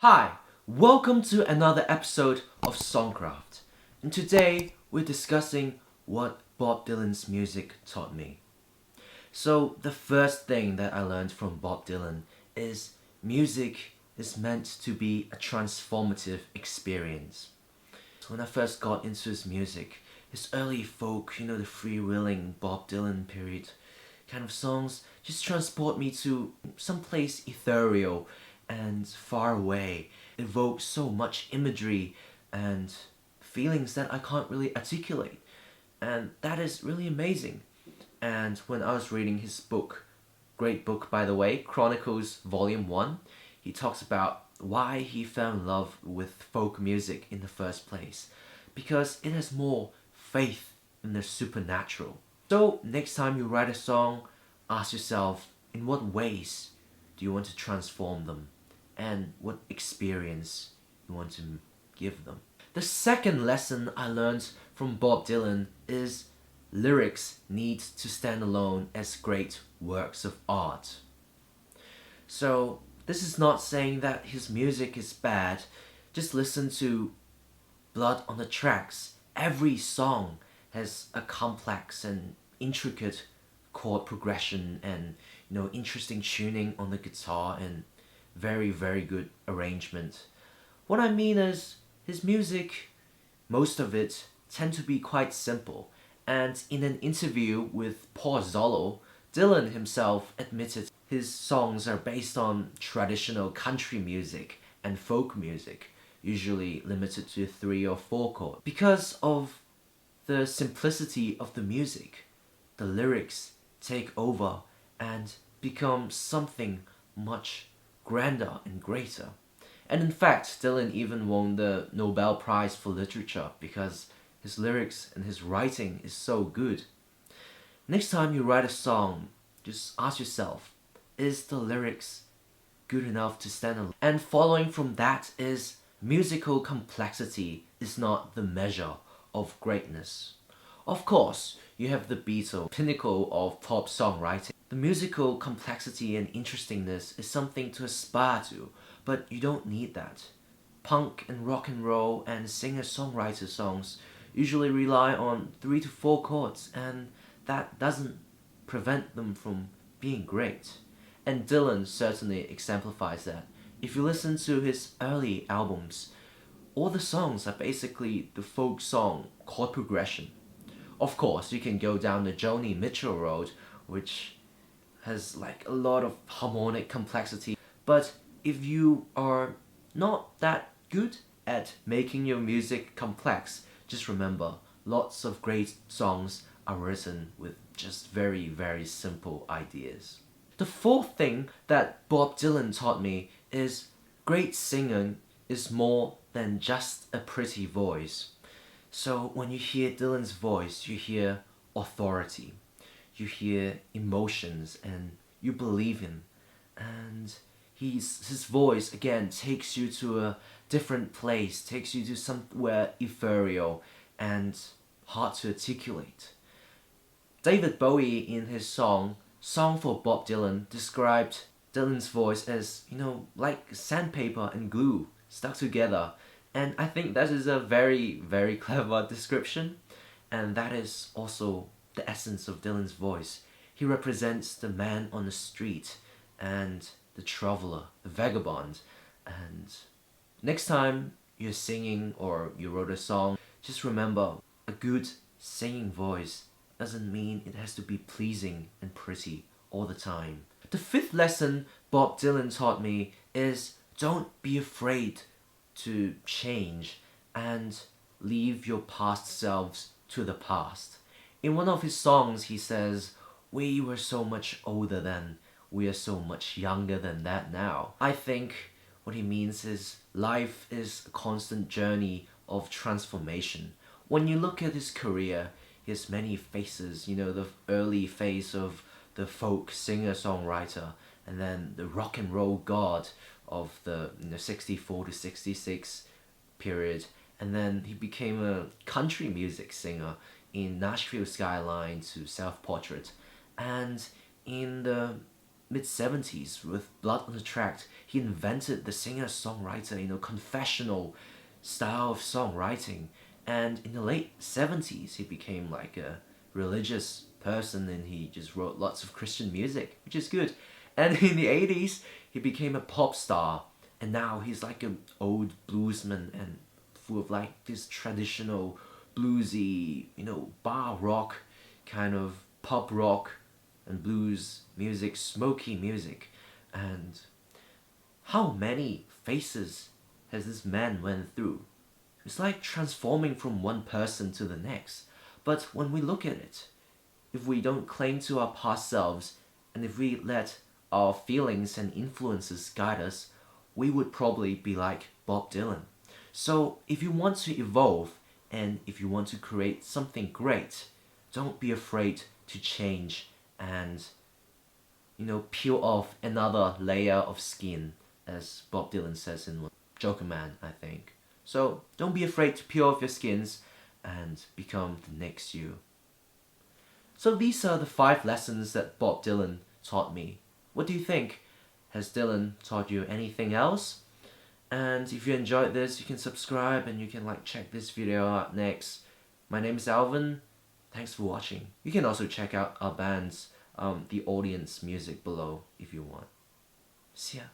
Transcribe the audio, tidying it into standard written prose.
Hi, welcome to another episode of Songcraft. And today we're discussing what Bob Dylan's music taught me. So, the first thing that I learned from Bob Dylan is music is meant to be a transformative experience. When I first got into his music, his early folk, the freewheeling Bob Dylan period kind of songs just transport me to some place ethereal and far away, evoke so much imagery and feelings that I can't really articulate. And that is really amazing. And when I was reading his book, great book by the way, Chronicles Volume 1, he talks about why he fell in love with folk music in the first place. Because it has more faith in the supernatural. So, next time you write a song, ask yourself in what ways do you want to transform them and what experience you want to give them. The second lesson I learned from Bob Dylan is lyrics need to stand alone as great works of art. So, this is not saying that his music is bad. Just listen to Blood on the Tracks. Every song has a complex and intricate chord progression and interesting tuning on the guitar and very good arrangement. What I mean is his music, most of it tend to be quite simple, and in an interview with Paul Zollo, Dylan himself admitted his songs are based on traditional country music and folk music, usually limited to 3 or 4 chords. Because of the simplicity of the music, the lyrics take over and become something much grander and greater. And in fact, Dylan even won the Nobel Prize for Literature because his lyrics and his writing is so good. Next time you write a song, just ask yourself, is the lyrics good enough to stand alone? And following from that is musical complexity is not the measure of greatness. Of course, you have the Beatles, pinnacle of pop songwriting. The musical complexity and interestingness is something to aspire to, but you don't need that. Punk and rock and roll and singer-songwriter songs usually rely on 3 to 4 chords, and that doesn't prevent them from being great. And Dylan certainly exemplifies that. If you listen to his early albums, all the songs are basically the folk song chord progression. Of course, you can go down the Joni Mitchell road, which has like a lot of harmonic complexity. But if you are not that good at making your music complex, just remember, lots of great songs are written with just very simple ideas. The fourth thing that Bob Dylan taught me is great singing is more than just a pretty voice. So when you hear Dylan's voice, you hear authority, you hear emotions, and you believe him. And his voice again takes you to a different place, takes you to somewhere ethereal and hard to articulate. David Bowie in his Song for Bob Dylan described Dylan's voice as, like sandpaper and glue stuck together. And I think that is a very clever description. And that is also the essence of Dylan's voice. He represents the man on the street and the traveler, the vagabond. And next time you're singing or you wrote a song, just remember, a good singing voice doesn't mean it has to be pleasing and pretty all the time. The fifth lesson Bob Dylan taught me is don't be afraid to change and leave your past selves to the past. In one of his songs, he says, "We were so much older then, we are so much younger than that now." I think what he means is life is a constant journey of transformation. When you look at his career, he has many phases, the early phase of the folk singer-songwriter, and then the rock and roll god of the 64 to 66 period, and then he became a country music singer in Nashville Skyline to Self Portrait, and in the mid-70s with Blood on the Track, he invented the singer-songwriter, confessional style of songwriting. And in the late 70s, he became like a religious person and he just wrote lots of Christian music, which is good. And in the 80s, he became a pop star. And now he's like an old bluesman and full of like this traditional bluesy, bar rock kind of pop rock and blues music, smoky music. And how many faces has this man went through? It's like transforming from one person to the next. But when we look at it, if we don't cling to our past selves, and if we let our feelings and influences guide us, we would probably be like Bob Dylan. So if you want to evolve, and if you want to create something great, don't be afraid to change and peel off another layer of skin, as Bob Dylan says in Joker Man, I think. So don't be afraid to peel off your skins and become the next you. So these are the 5 lessons that Bob Dylan taught me. What do you think? Has Dylan taught you anything else? And if you enjoyed this, you can subscribe and you can check this video out next. My name is Alvin. Thanks for watching. You can also check out our band's the audience music below if you want. See ya.